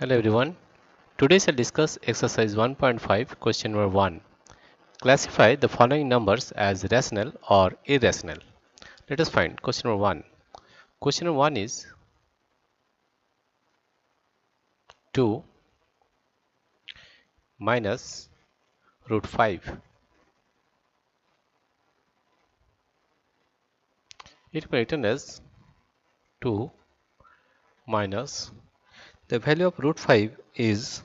Hello everyone. Today I'll discuss exercise 1.5 question number 1. Classify the following numbers as rational or irrational. Let us find question number 1. Question number 1 is 2 minus root 5. It will be written as 2 minus the value of root 5 is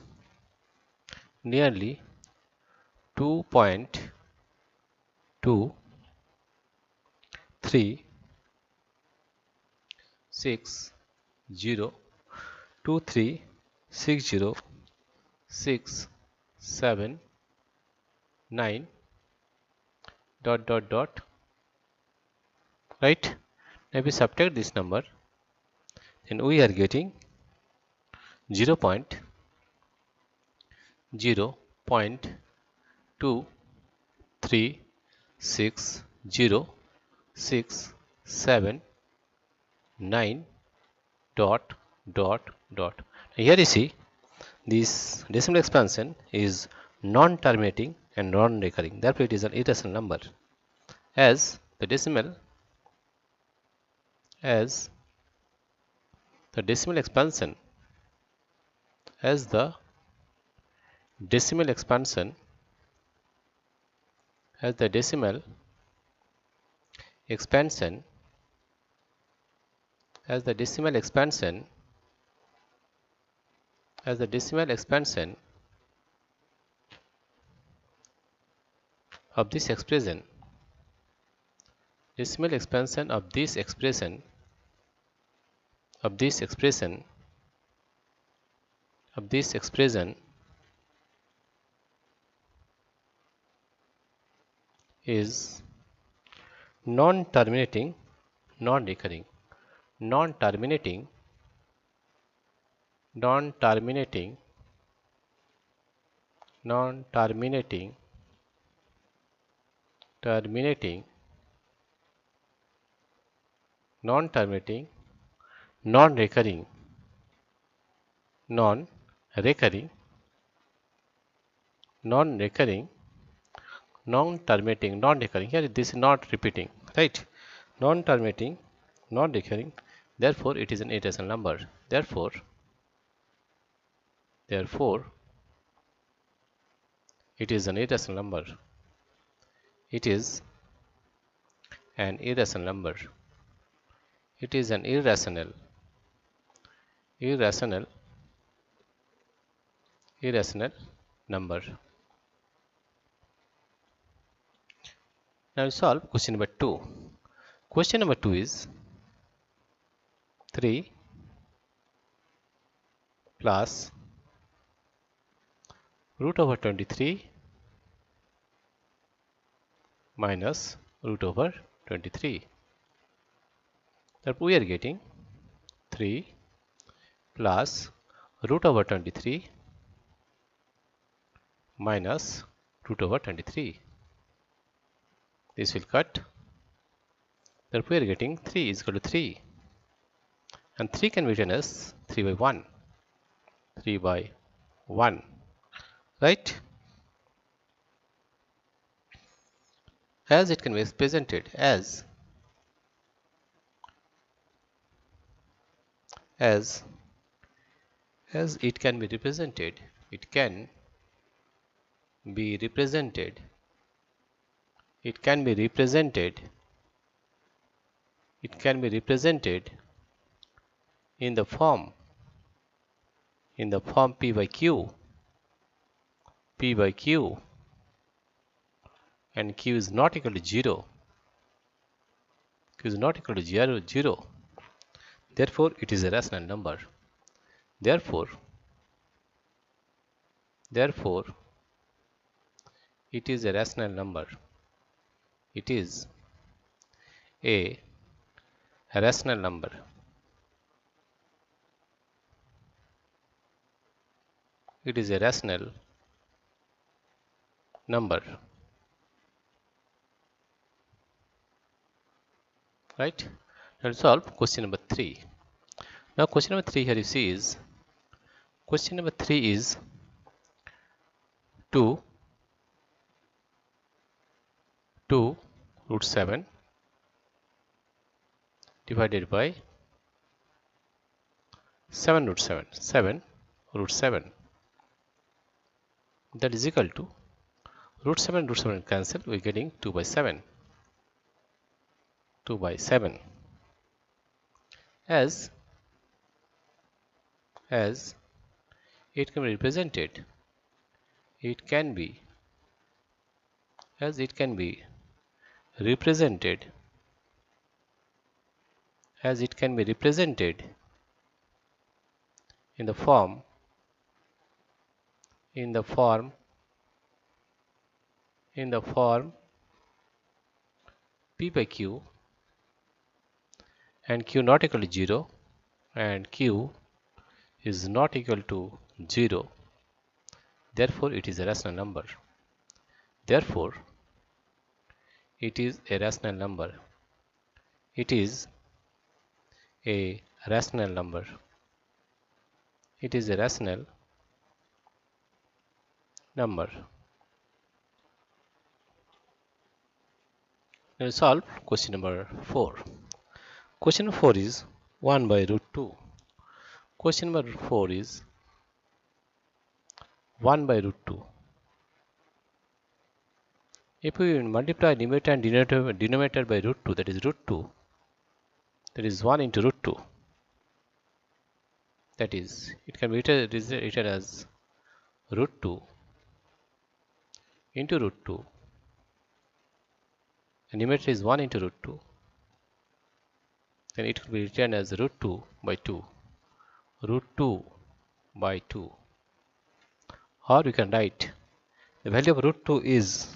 nearly 2.2360607 dot right. Now if we subtract this number, then we are getting 0.0.2360679 dot. Here you see this decimal expansion is non-terminating and non-recurring. Therefore, it is an irrational number. As the decimal expansion as the decimal expansion as the decimal expansion of this expression is non-terminating, non-recurring. Non-terminating, non-terminating, non-terminating, terminating, non-terminating, non-recurring, non-recurring, non-recurring, non-terminating, non-recurring. Here this is not repeating, right? Non-terminating, non-recurring. Therefore, it is an irrational number. Therefore, it is an irrational number. It is an irrational number. It is an irrational number. Now we solve question number 2. Question number 2 is 3 plus root over 23 minus root over 23. Therefore, we are getting 3 plus root over 23 minus root over 23. This will cut. Therefore, we are getting 3 is equal to 3. And 3 can be written as 3 by 1. 3 by 1. Right? As it can be represented as it can be represented, it can be represented in the form P by Q, and Q is not equal to 0. Q is not equal to 0. Therefore, it is a rational number. Therefore, it is a rational number. It is a rational number. It is a rational number. Right? Let's solve question number 3. Now, question number 3 here you see is Question number 3 is 2 root 7 divided by 7 root 7. 7 root 7. That is equal to root 7 cancel. We are getting 2 by 7. 2 by 7. As it can be represented, it can be represented in the form p by q and q not equal to 0 and q is not equal to 0. Therefore it is a rational number. Therefore it is a rational number. It is a rational number. It is a rational number. Now solve question number 4. Question number 4 is 1 by root 2. Question number 4 is 1 by root 2. If we multiply numerator and denominator by root 2, that is root 2, that is 1 into root 2. That is, it can be written as root 2 into root 2. And numerator is 1 into root 2. Then it will be written as root 2 by 2. Root 2 by 2. Or we can write the value of root 2 is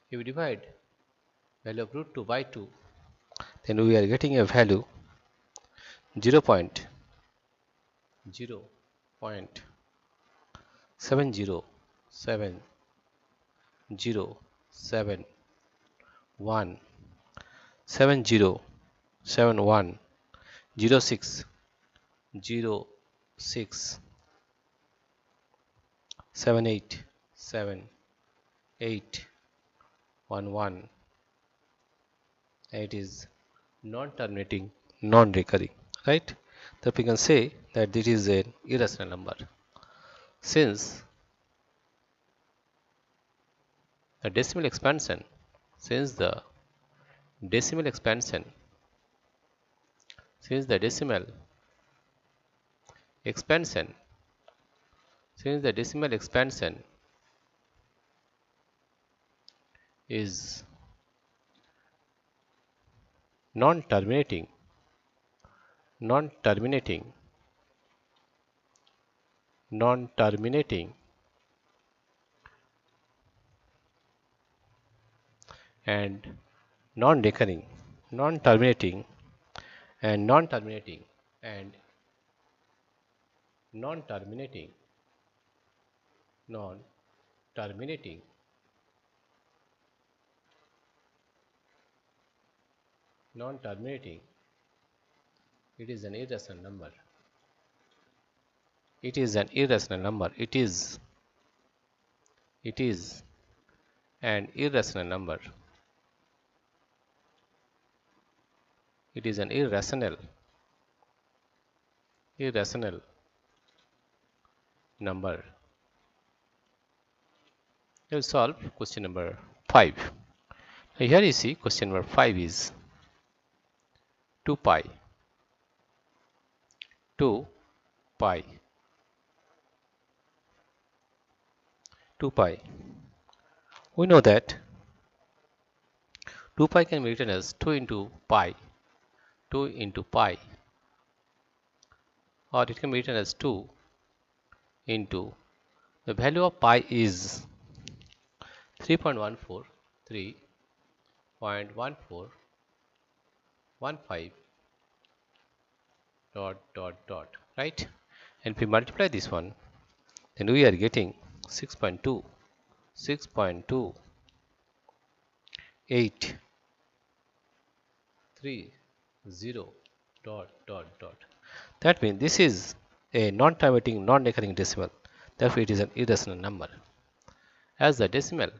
if we divide value of root 2 by 2, then we are getting a value 0.0707106087811. It is non-terminating, non-recurring, right? That we can say that this is an irrational number, since the decimal expansion is non-terminating and non-recurring, non-terminating and non-terminating and non-terminating, non-terminating, non-terminating, it is an irrational number. It is an irrational number. It is an irrational number. It is an irrational number. We will solve question number 5. Now here you see question number 5 is 2 pi. We know that 2 pi can be written as 2 into pi, or it can be written as 2 into the value of pi is 3.14, 3.1415 dot, right? And if we multiply this one, then we are getting 6.2 8 3 0 dot dot dot. That means this is a non-terminating, non-recurring decimal. Therefore, it is an irrational number. As the decimal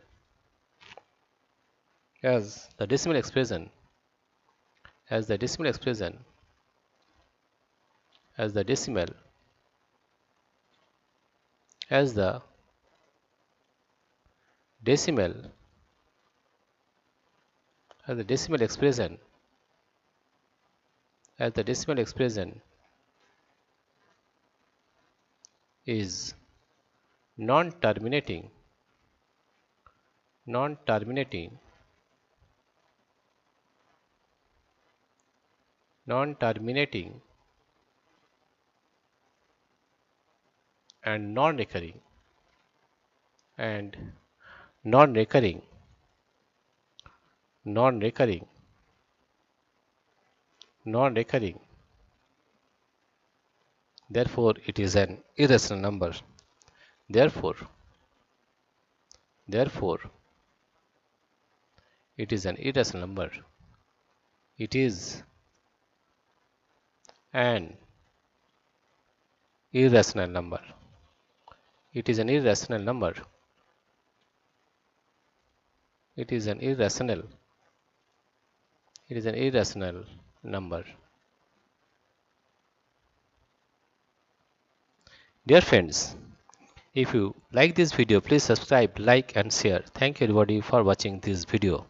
expression, as the decimal expression, as the decimal, as the decimal, as the decimal expression, as the decimal expression is non-terminating, non-terminating, non-terminating and non-recurring, and non-recurring, non-recurring, non-recurring. Therefore, it is an irrational number. Therefore, it is an irrational number. It is an irrational number. It is an irrational number. It is an irrational. It is an irrational number. Dear friends, if you like this video, please subscribe, like and share. Thank you everybody for watching this video.